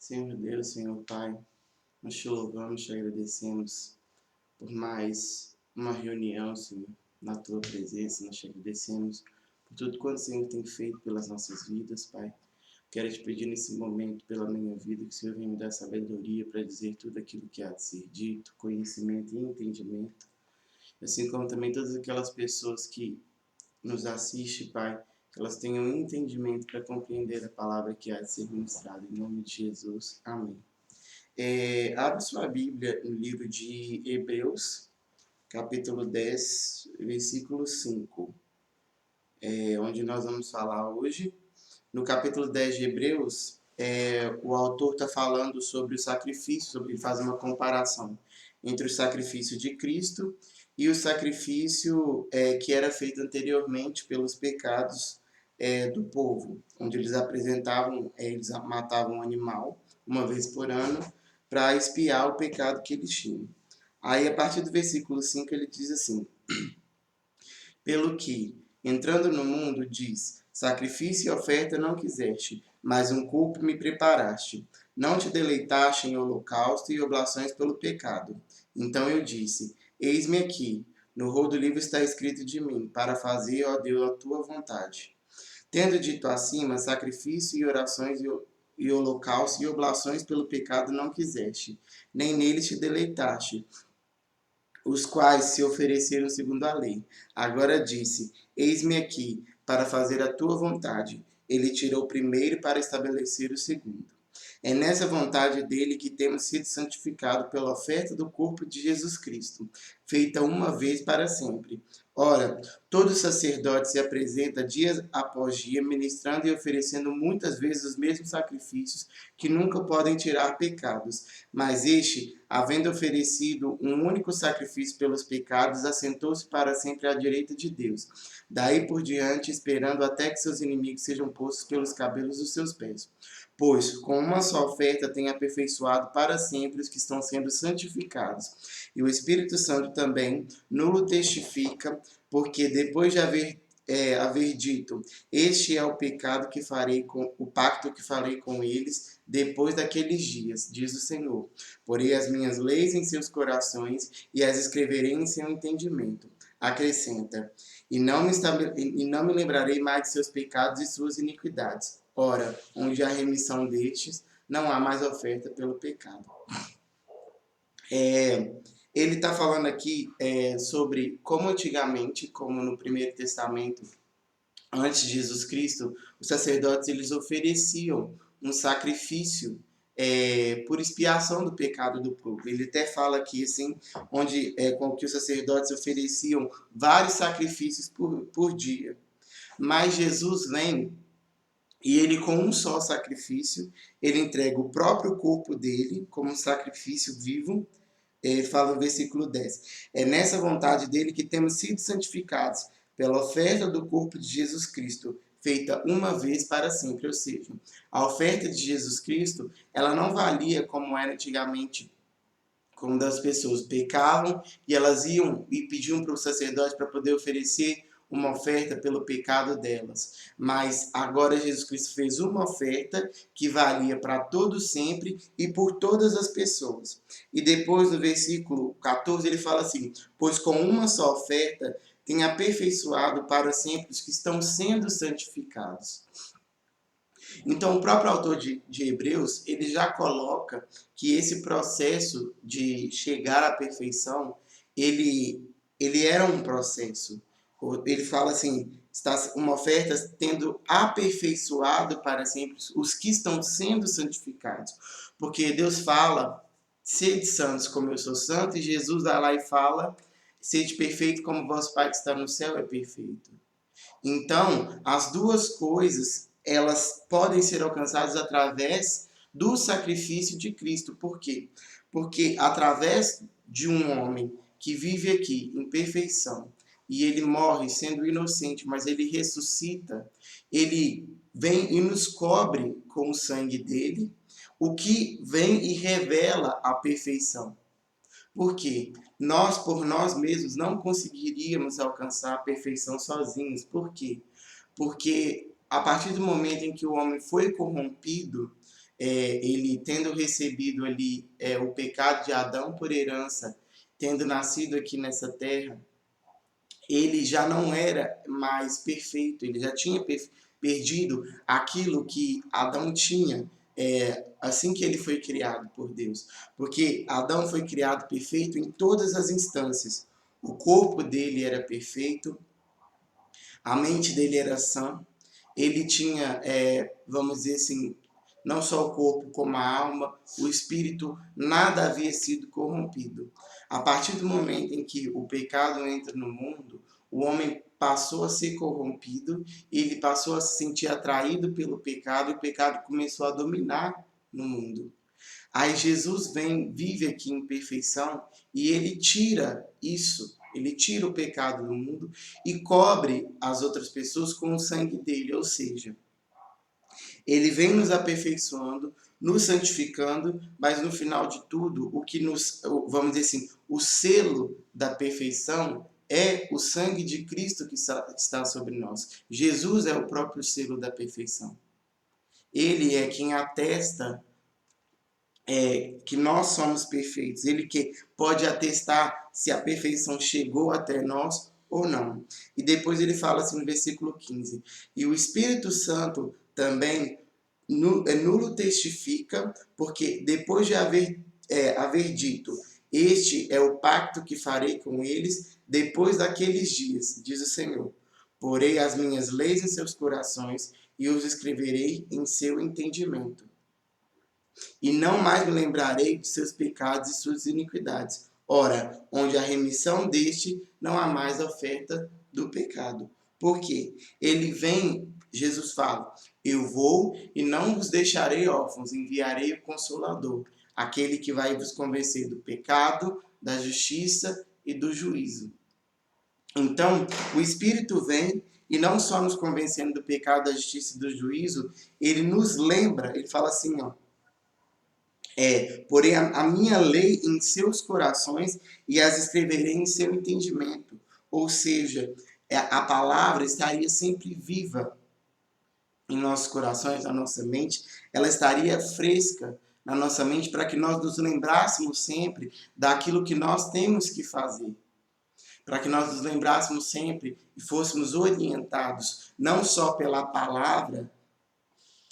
Senhor Deus, Senhor Pai, nós te louvamos, te agradecemos por mais uma reunião, Senhor, na Tua presença. Nós te agradecemos por tudo quanto o Senhor tem feito pelas nossas vidas, Pai. Quero te pedir nesse momento, pela minha vida, que o Senhor venha me dar sabedoria para dizer tudo aquilo que há de ser dito, conhecimento e entendimento. Assim como também todas aquelas pessoas que nos assistem, Pai, que elas tenham entendimento para compreender a palavra que há de ser ministrada. Em nome de Jesus. Amém. Abre sua Bíblia no livro de Hebreus, capítulo 10, versículo 5, onde nós vamos falar hoje. No capítulo 10 de Hebreus, o autor está falando sobre o sacrifício, sobre fazer uma comparação entre o sacrifício de Cristo e o sacrifício que era feito anteriormente pelos pecados do povo, onde eles eles matavam um animal uma vez por ano para expiar o pecado que eles tinham. Aí, a partir do versículo 5, ele diz assim: pelo que, entrando no mundo, diz: sacrifício e oferta não quiseste, mas um corpo me preparaste. Não te deleitaste em holocausto e oblações pelo pecado. Então eu disse: eis-me aqui. No rolo do livro está escrito de mim, para fazer, ó Deus, a tua vontade. Tendo dito acima, sacrifício e orações e holocausto e oblações pelo pecado não quiseste, nem neles te deleitaste, os quais se ofereceram segundo a lei. Agora disse: eis-me aqui, para fazer a tua vontade. Ele tirou o primeiro para estabelecer o segundo. É nessa vontade dele que temos sido santificados pela oferta do corpo de Jesus Cristo, feita uma vez para sempre. Ora, todo sacerdote se apresenta dia após dia, ministrando e oferecendo muitas vezes os mesmos sacrifícios que nunca podem tirar pecados. Mas este, havendo oferecido um único sacrifício pelos pecados, assentou-se para sempre à direita de Deus. Daí por diante, esperando até que seus inimigos sejam postos pelos cabelos dos seus pés. Pois, com uma só oferta, tem aperfeiçoado para sempre os que estão sendo santificados. E o Espírito Santo também nulo testifica, porque depois de haver dito: este é o pecado que farei o pacto que farei com eles depois daqueles dias, diz o Senhor. Porei as minhas leis em seus corações e as escreverei em seu entendimento. Acrescenta: e não me lembrarei mais de seus pecados e suas iniquidades. Ora, onde há remissão destes, não há mais oferta pelo pecado. Ele está falando aqui sobre como antigamente, como no Primeiro Testamento, antes de Jesus Cristo, os sacerdotes eles ofereciam um sacrifício por expiação do pecado do povo. Ele até fala aqui assim, onde com que os sacerdotes ofereciam vários sacrifícios por dia. Mas Jesus vem e ele, com um só sacrifício, ele entrega o próprio corpo dele como um sacrifício vivo. Ele fala no versículo 10. É nessa vontade dele que temos sido santificados pela oferta do corpo de Jesus Cristo, feita uma vez para sempre. Ou seja, a oferta de Jesus Cristo, ela não valia como era antigamente, quando as pessoas pecavam e elas iam e pediam para o sacerdote para poder oferecer uma oferta pelo pecado delas. Mas agora Jesus Cristo fez uma oferta que valia para todos sempre e por todas as pessoas. E depois no versículo 14 ele fala assim: pois com uma só oferta tem aperfeiçoado para sempre os que estão sendo santificados. Então, o próprio autor de Hebreus, ele já coloca que esse processo de chegar à perfeição, ele era um processo. Ele fala assim, está uma oferta tendo aperfeiçoado para sempre os que estão sendo santificados. Porque Deus fala, sede santos como eu sou santo, e Jesus vai lá e fala, sede perfeito como vosso Pai que está no céu é perfeito. Então, as duas coisas, elas podem ser alcançadas através do sacrifício de Cristo. Por quê? Porque através de um homem que vive aqui em perfeição, e ele morre sendo inocente, mas ele ressuscita, ele vem e nos cobre com o sangue dele, o que vem e revela a perfeição. Por quê? Nós, por nós mesmos, não conseguiríamos alcançar a perfeição sozinhos. Por quê? Porque a partir do momento em que o homem foi corrompido, ele tendo recebido ali o pecado de Adão por herança, tendo nascido aqui nessa terra, ele já não era mais perfeito, ele já tinha perdido aquilo que Adão tinha assim que ele foi criado por Deus. Porque Adão foi criado perfeito em todas as instâncias. O corpo dele era perfeito, a mente dele era sã, ele tinha, vamos dizer assim, não só o corpo como a alma, o espírito, nada havia sido corrompido. A partir do momento em que o pecado entra no mundo, o homem passou a ser corrompido, ele passou a se sentir atraído pelo pecado, e o pecado começou a dominar no mundo. Aí Jesus vem, vive aqui em perfeição, e ele tira isso, ele tira o pecado do mundo e cobre as outras pessoas com o sangue dele, ou seja, ele vem nos aperfeiçoando, nos santificando, mas no final de tudo, o que nos, vamos dizer assim, o selo da perfeição é o sangue de Cristo que está sobre nós. Jesus é o próprio selo da perfeição. Ele é quem atesta que nós somos perfeitos. Ele que pode atestar se a perfeição chegou até nós ou não. E depois ele fala assim no versículo 15: e o Espírito Santo também nulo testifica, porque depois de haver dito, este é o pacto que farei com eles depois daqueles dias, diz o Senhor. Porei as minhas leis em seus corações e os escreverei em seu entendimento. E não mais me lembrarei de seus pecados e suas iniquidades. Ora, onde há remissão deste, não há mais oferta do pecado. Por quê? Ele vem, Jesus fala, eu vou e não vos deixarei órfãos, enviarei o Consolador, aquele que vai vos convencer do pecado, da justiça e do juízo. Então, o Espírito vem e não só nos convencendo do pecado, da justiça e do juízo, ele nos lembra, ele fala assim, ó, porém a minha lei em seus corações e as escreverei em seu entendimento. Ou seja, a palavra estaria sempre viva em nossos corações, na nossa mente, ela estaria fresca na nossa mente para que nós nos lembrássemos sempre daquilo que nós temos que fazer. Para que nós nos lembrássemos sempre e fôssemos orientados, não só pela palavra,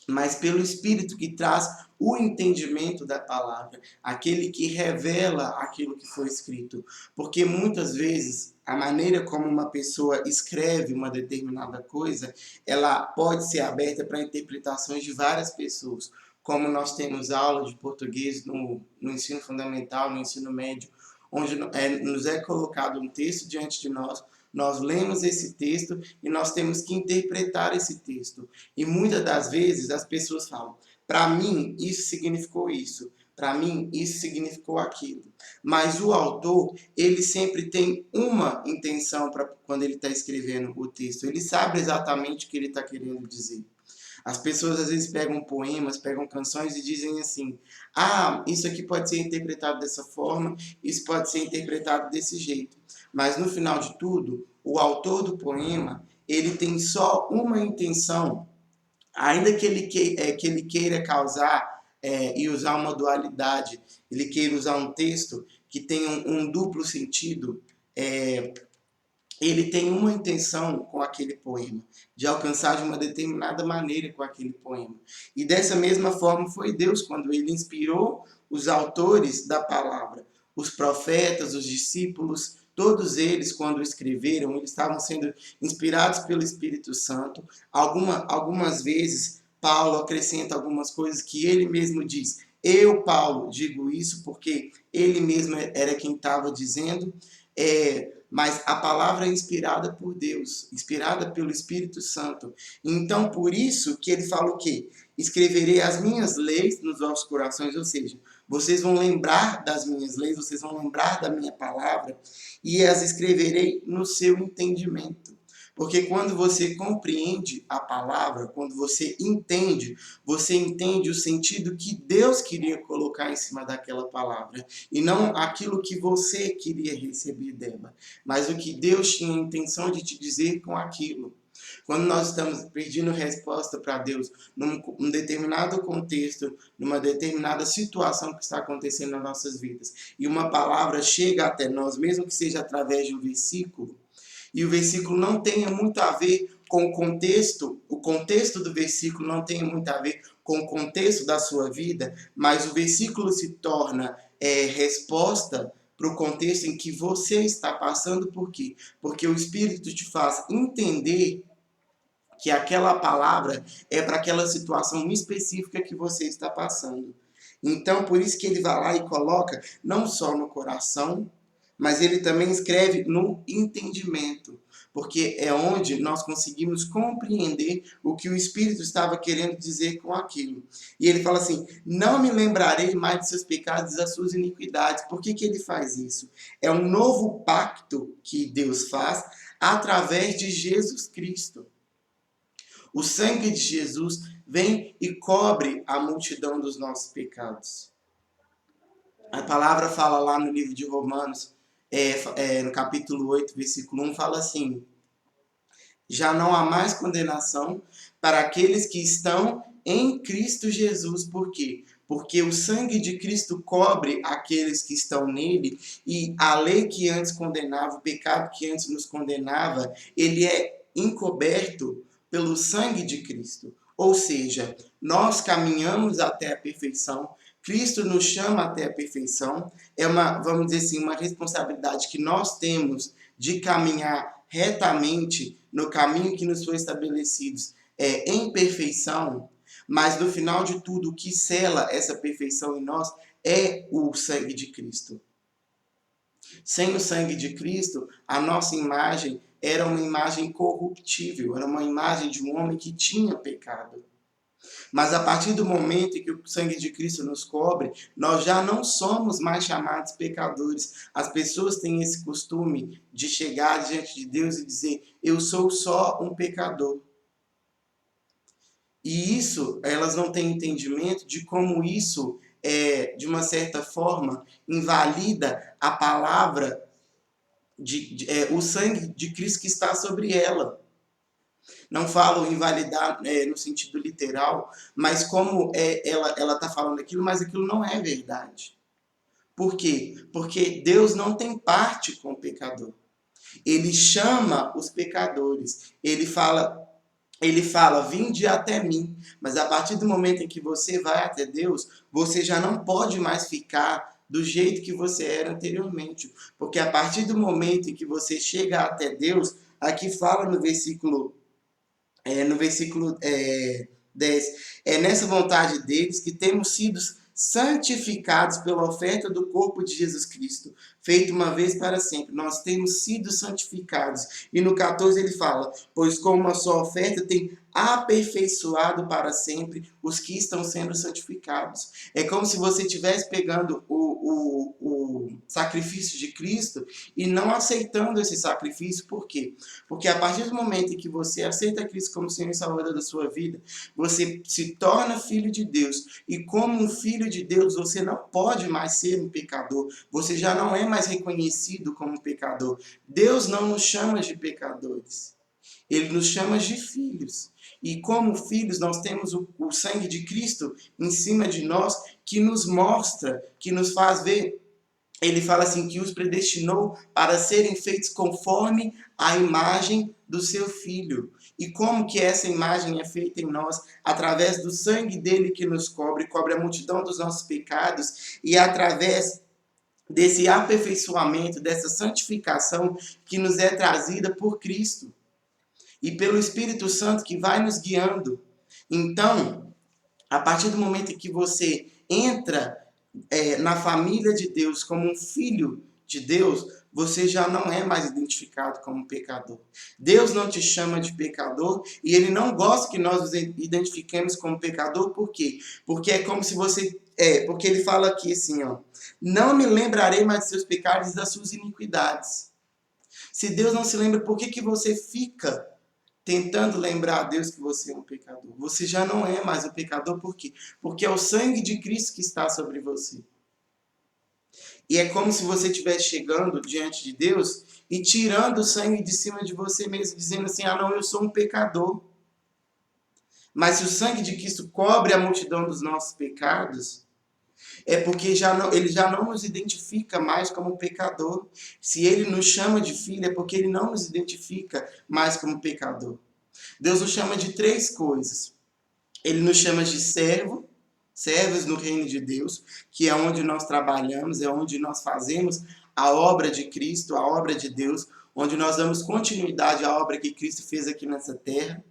mas pelo Espírito que traz o entendimento da palavra, aquele que revela aquilo que foi escrito. Porque muitas vezes a maneira como uma pessoa escreve uma determinada coisa, ela pode ser aberta para interpretações de várias pessoas. Como nós temos aula de português no ensino fundamental, no ensino médio, onde nos é colocado um texto diante de nós, nós lemos esse texto e nós temos que interpretar esse texto. E muitas das vezes as pessoas falam, para mim isso significou isso, para mim isso significou aquilo. Mas o autor, ele sempre tem uma intenção para quando ele está escrevendo o texto. Ele sabe exatamente o que ele está querendo dizer. As pessoas às vezes pegam poemas, pegam canções e dizem assim, isso aqui pode ser interpretado dessa forma, isso pode ser interpretado desse jeito. Mas no final de tudo, o autor do poema, ele tem só uma intenção, ainda que ele queira causar e usar uma dualidade, ele queira usar um texto que tem um duplo sentido, ele tem uma intenção com aquele poema, de alcançar de uma determinada maneira com aquele poema. E dessa mesma forma foi Deus, quando ele inspirou os autores da palavra, os profetas, os discípulos, todos eles, quando escreveram, eles estavam sendo inspirados pelo Espírito Santo. Algumas vezes, Paulo acrescenta algumas coisas que ele mesmo diz. Eu, Paulo, digo isso porque ele mesmo era quem estava dizendo, mas a palavra é inspirada por Deus, inspirada pelo Espírito Santo. Então, por isso que ele fala o quê? Escreverei as minhas leis nos vossos corações, ou seja, vocês vão lembrar das minhas leis, vocês vão lembrar da minha palavra, e as escreverei no seu entendimento. Porque quando você compreende a palavra, quando você entende o sentido que Deus queria colocar em cima daquela palavra. E não aquilo que você queria receber dela, mas o que Deus tinha a intenção de te dizer com aquilo. Quando nós estamos pedindo resposta para Deus num determinado contexto, numa determinada situação que está acontecendo nas nossas vidas, e uma palavra chega até nós, mesmo que seja através de um versículo, e o versículo não tenha muito a ver com o contexto do versículo não tem muito a ver com o contexto da sua vida, mas o versículo se torna resposta para o contexto em que você está passando. Por quê? Porque o Espírito te faz entender que aquela palavra é para aquela situação específica que você está passando. Então, por isso que ele vai lá e coloca não só no coração, mas ele também escreve no entendimento, porque é onde nós conseguimos compreender o que o Espírito estava querendo dizer com aquilo. E ele fala assim: não me lembrarei mais de seus pecados e das suas iniquidades. Por que ele faz isso? É um novo pacto que Deus faz através de Jesus Cristo. O sangue de Jesus vem e cobre a multidão dos nossos pecados. A palavra fala lá no livro de Romanos, no capítulo 8, versículo 1, fala assim: já não há mais condenação para aqueles que estão em Cristo Jesus. Por quê? Porque o sangue de Cristo cobre aqueles que estão nele, e a lei que antes condenava, o pecado que antes nos condenava, ele é encoberto pelo sangue de Cristo. Ou seja, nós caminhamos até a perfeição, Cristo nos chama até a perfeição, é vamos dizer assim, uma responsabilidade que nós temos de caminhar retamente no caminho que nos foi estabelecido, em perfeição, mas no final de tudo, o que sela essa perfeição em nós é o sangue de Cristo. Sem o sangue de Cristo, a nossa imagem era uma imagem corruptível, era uma imagem de um homem que tinha pecado. Mas a partir do momento em que o sangue de Cristo nos cobre, nós já não somos mais chamados pecadores. As pessoas têm esse costume de chegar diante de Deus e dizer: eu sou só um pecador. E isso, elas não têm entendimento de como isso, de uma certa forma, invalida a palavra, o sangue de Cristo que está sobre ela. Não falo invalidar no sentido literal, mas como ela está falando aquilo, mas aquilo não é verdade. Por quê? Porque Deus não tem parte com o pecador. Ele chama os pecadores. Ele fala, vinde até mim. Mas a partir do momento em que você vai até Deus, você já não pode mais ficar do jeito que você era anteriormente. Porque a partir do momento em que você chega até Deus, aqui fala no versículo 10, é nessa vontade deles que temos sido santificados pela oferta do corpo de Jesus Cristo, feito uma vez para sempre. Nós temos sido santificados. E no 14 ele fala: pois com uma só oferta tem aperfeiçoado para sempre os que estão sendo santificados. É como se você estivesse pegando o sacrifício de Cristo e não aceitando esse sacrifício. Por quê? Porque a partir do momento em que você aceita Cristo como Senhor e Salvador da sua vida, você se torna filho de Deus. E como um filho de Deus, você não pode mais ser um pecador. Você já não é mais reconhecido como pecador. Deus não nos chama de pecadores. Ele nos chama de filhos. E como filhos, nós temos o sangue de Cristo em cima de nós, que nos mostra, que nos faz ver. Ele fala assim, que os predestinou para serem feitos conforme a imagem do seu Filho. E como que essa imagem é feita em nós? Através do sangue dele que nos cobre a multidão dos nossos pecados, e através desse aperfeiçoamento, dessa santificação que nos é trazida por Cristo e pelo Espírito Santo que vai nos guiando. Então, a partir do momento em que você entra na família de Deus como um filho de Deus, você já não é mais identificado como pecador. Deus não te chama de pecador e ele não gosta que nós nos identifiquemos como pecador. Por quê? Porque é como se você... porque ele fala aqui assim, ó: não me lembrarei mais de seus pecados e das suas iniquidades. Se Deus não se lembra, por que você fica tentando lembrar a Deus que você é um pecador? Você já não é mais um pecador. Por quê? Porque é o sangue de Cristo que está sobre você. E é como se você estivesse chegando diante de Deus e tirando o sangue de cima de você mesmo, dizendo assim, ah não, eu sou um pecador. Mas se o sangue de Cristo cobre a multidão dos nossos pecados, é porque ele já não nos identifica mais como pecador. Se ele nos chama de filho, é porque ele não nos identifica mais como pecador. Deus nos chama de 3 coisas. Ele nos chama de servos no reino de Deus, que é onde nós trabalhamos, é onde nós fazemos a obra de Cristo, a obra de Deus, onde nós damos continuidade à obra que Cristo fez aqui nessa terra.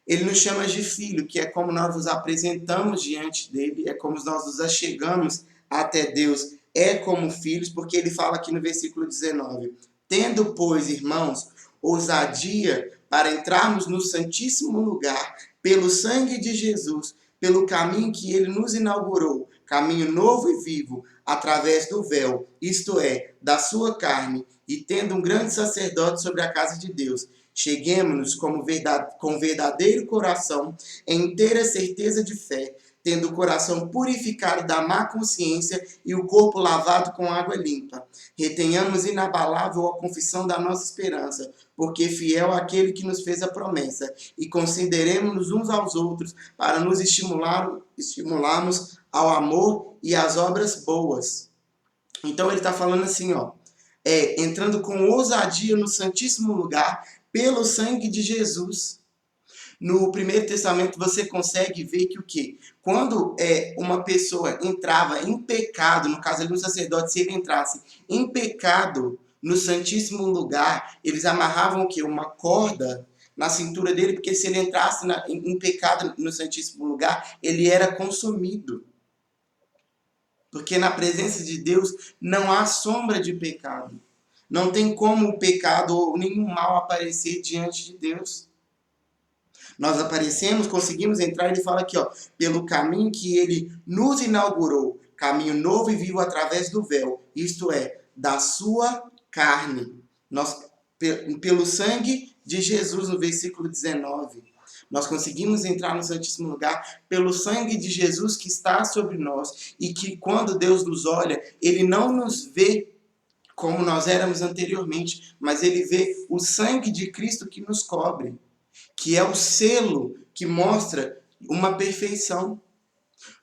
Ele nos chama de filho, que é como nós nos apresentamos diante dele, é como nós nos achegamos até Deus, é como filhos, porque ele fala aqui no versículo 19: tendo, pois, irmãos, ousadia para entrarmos no santíssimo lugar, pelo sangue de Jesus, pelo caminho que ele nos inaugurou, caminho novo e vivo, através do véu, isto é, da sua carne, e tendo um grande sacerdote sobre a casa de Deus, cheguemos-nos com verdadeiro coração, em inteira certeza de fé, tendo o coração purificado da má consciência e o corpo lavado com água limpa. Retenhamos inabalável a confissão da nossa esperança, porque fiel aquele que nos fez a promessa, e consideremos-nos uns aos outros para nos estimularmos ao amor e às obras boas. Então ele está falando assim, ó, entrando com ousadia no santíssimo lugar, pelo sangue de Jesus. No Primeiro Testamento você consegue ver que o quê? Quando uma pessoa entrava em pecado, no caso ali um sacerdote, se ele entrasse em pecado no santíssimo lugar, eles amarravam o quê? Uma corda na cintura dele, porque se ele entrasse em pecado no santíssimo lugar, ele era consumido. Porque na presença de Deus não há sombra de pecado. Não tem como o pecado ou nenhum mal aparecer diante de Deus. Nós aparecemos, conseguimos entrar, ele fala aqui, ó, pelo caminho que ele nos inaugurou, caminho novo e vivo através do véu, isto é, da sua carne. Nós, pelo sangue de Jesus, no versículo 19, nós conseguimos entrar no Santíssimo Lugar pelo sangue de Jesus que está sobre nós, e que quando Deus nos olha, ele não nos vê como nós éramos anteriormente, mas ele vê o sangue de Cristo que nos cobre, que é o selo que mostra uma perfeição,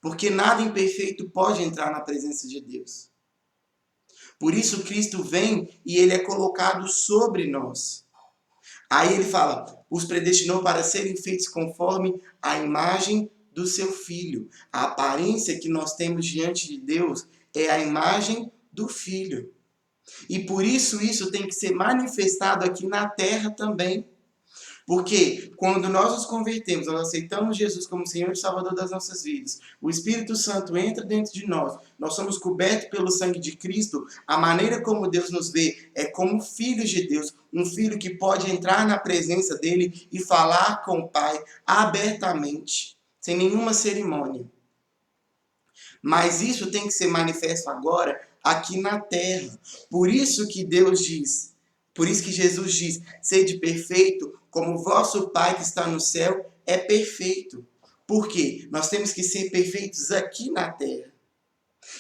porque nada imperfeito pode entrar na presença de Deus. Por isso Cristo vem e ele é colocado sobre nós. Aí ele fala, os predestinou para serem feitos conforme a imagem do seu Filho. A aparência que nós temos diante de Deus é a imagem do Filho. E por isso tem que ser manifestado aqui na terra também. Porque quando nós nos convertemos, nós aceitamos Jesus como Senhor e Salvador das nossas vidas, o Espírito Santo entra dentro de nós, nós somos cobertos pelo sangue de Cristo, a maneira como Deus nos vê é como filhos de Deus, um filho que pode entrar na presença dele e falar com o Pai abertamente, sem nenhuma cerimônia. Mas isso tem que ser manifesto agora, aqui na terra. Por isso que Deus diz, por isso que Jesus diz, sede perfeito, como o vosso Pai que está no céu é perfeito. Por quê? Nós temos que ser perfeitos aqui na terra.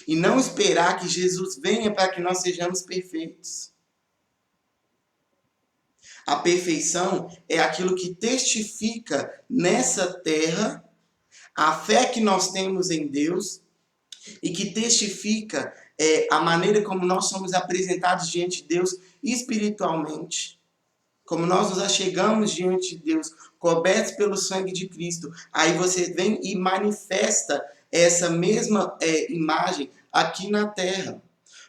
E não esperar que Jesus venha para que nós sejamos perfeitos. A perfeição é aquilo que testifica nessa terra a fé que nós temos em Deus e que testifica a maneira como nós somos apresentados diante de Deus espiritualmente. Como nós nos achegamos diante de Deus, cobertos pelo sangue de Cristo. Aí você vem e manifesta essa mesma imagem aqui na terra.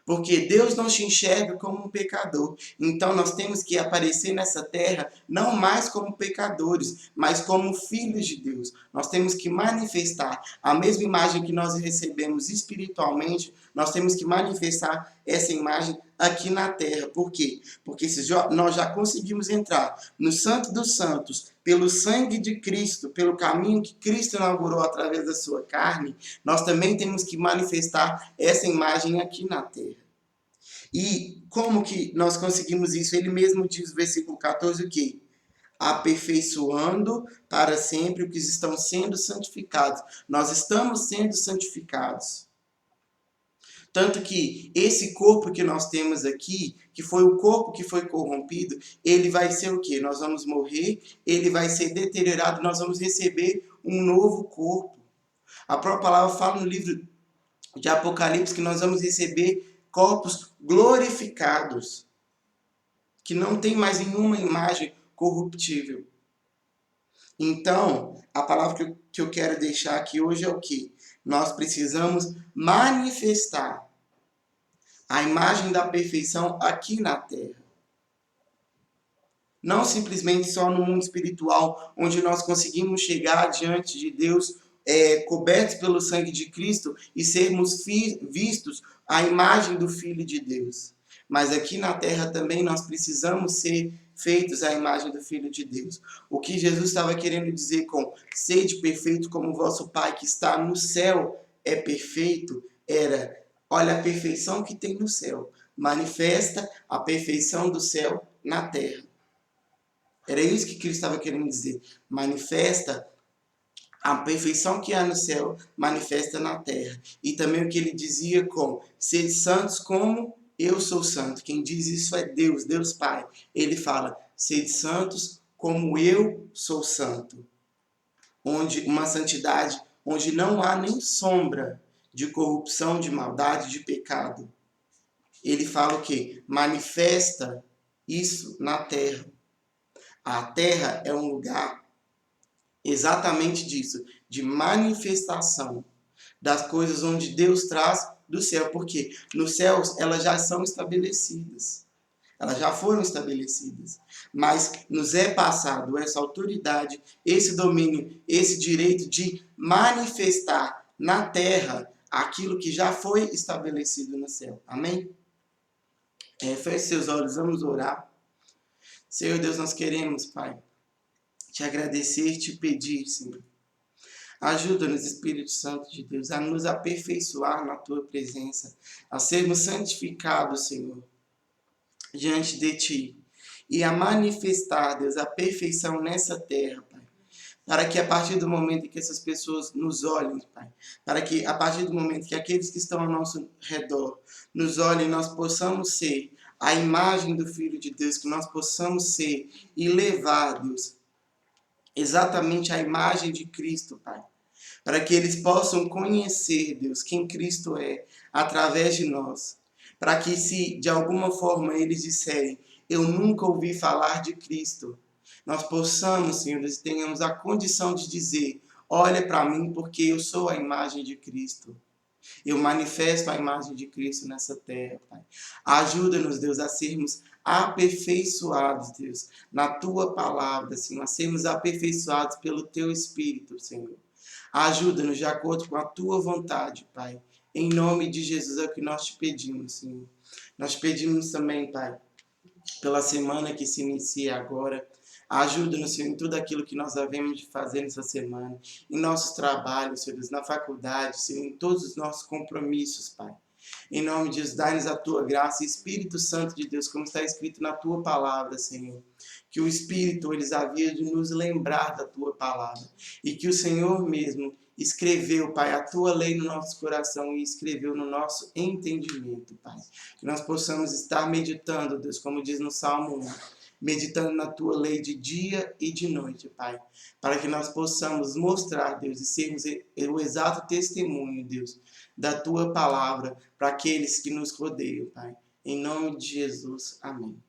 Porque Deus não te enxerga como um pecador. Então nós temos que aparecer nessa terra não mais como pecadores, mas como filhos de Deus. Nós temos que manifestar a mesma imagem que nós recebemos espiritualmente, nós temos que manifestar essa imagem aqui na terra. Por quê? Porque se nós já conseguimos entrar no Santo dos Santos, pelo sangue de Cristo, pelo caminho que Cristo inaugurou através da sua carne, nós também temos que manifestar essa imagem aqui na terra. E como que nós conseguimos isso? Ele mesmo diz no versículo 14 o quê? Aperfeiçoando para sempre os que estão sendo santificados. Nós estamos sendo santificados. Tanto que esse corpo que nós temos aqui, que foi o corpo que foi corrompido, ele vai ser o quê? Nós vamos morrer, ele vai ser deteriorado, nós vamos receber um novo corpo. A própria palavra fala no livro de Apocalipse que nós vamos receber corpos glorificados, que não tem mais nenhuma imagem corruptível. Então, a palavra que eu quero deixar aqui hoje é o quê? Nós precisamos manifestar a imagem da perfeição aqui na Terra. Não simplesmente só no mundo espiritual, onde nós conseguimos chegar diante de Deus cobertos pelo sangue de Cristo e sermos vistos a imagem do Filho de Deus. Mas aqui na Terra também nós precisamos ser feitos à imagem do Filho de Deus. O que Jesus estava querendo dizer com sede perfeito como o vosso Pai que está no céu é perfeito, era, olha a perfeição que tem no céu, manifesta a perfeição do céu na terra. Era isso que Cristo estava querendo dizer. Manifesta a perfeição que há no céu, manifesta na terra. E também o que ele dizia com sede santos como eu sou santo. Quem diz isso é Deus, Deus Pai. Ele fala, sede santos como eu sou santo. Onde uma santidade onde não há nem sombra de corrupção, de maldade, de pecado. Ele fala o quê? Manifesta isso na terra. A terra é um lugar exatamente disso, de manifestação das coisas onde Deus traz do céu. Porque nos céus elas já são estabelecidas. Elas já foram estabelecidas. Mas nos é passado essa autoridade, esse domínio, esse direito de manifestar na terra aquilo que já foi estabelecido no céu. Amém? Feche seus olhos, vamos orar. Senhor Deus, nós queremos, Pai, te agradecer, te pedir, Senhor. Ajuda-nos, Espírito Santo de Deus, a nos aperfeiçoar na Tua presença, a sermos santificados, Senhor, diante de Ti, e a manifestar, Deus, a perfeição nessa terra, Pai. Para que a partir do momento em que essas pessoas nos olhem, Pai, para que a partir do momento que aqueles que estão ao nosso redor nos olhem, nós possamos ser a imagem do Filho de Deus, que nós possamos ser e levar, Deus, exatamente a imagem de Cristo, Pai. Para que eles possam conhecer, Deus, quem Cristo é, através de nós. Para que se de alguma forma eles disserem, eu nunca ouvi falar de Cristo, nós possamos, Senhor, e tenhamos a condição de dizer, olha para mim porque eu sou a imagem de Cristo. Eu manifesto a imagem de Cristo nessa terra, Pai. Ajuda-nos, Deus, a sermos aperfeiçoados, Deus, na Tua palavra, Senhor, a sermos aperfeiçoados pelo Teu Espírito, Senhor. Ajuda-nos de acordo com a Tua vontade, Pai. Em nome de Jesus é o que nós te pedimos, Senhor. Nós pedimos também, Pai, pela semana que se inicia agora. Ajuda-nos, Senhor, em tudo aquilo que nós havemos de fazer nessa semana, em nossos trabalhos, Senhor Deus, na faculdade, Senhor, em todos os nossos compromissos, Pai. Em nome de Jesus, dá-nos a Tua graça, Espírito Santo de Deus, como está escrito na Tua palavra, Senhor. Que o Espírito, eles havia de nos lembrar da Tua palavra. E que o Senhor mesmo escreveu, Pai, a Tua lei no nosso coração e escreveu no nosso entendimento, Pai. Que nós possamos estar meditando, Deus, como diz no Salmo 1, meditando na Tua lei de dia e de noite, Pai, para que nós possamos mostrar, Deus, e sermos o exato testemunho, Deus, da Tua palavra para aqueles que nos rodeiam, Pai. Em nome de Jesus, amém.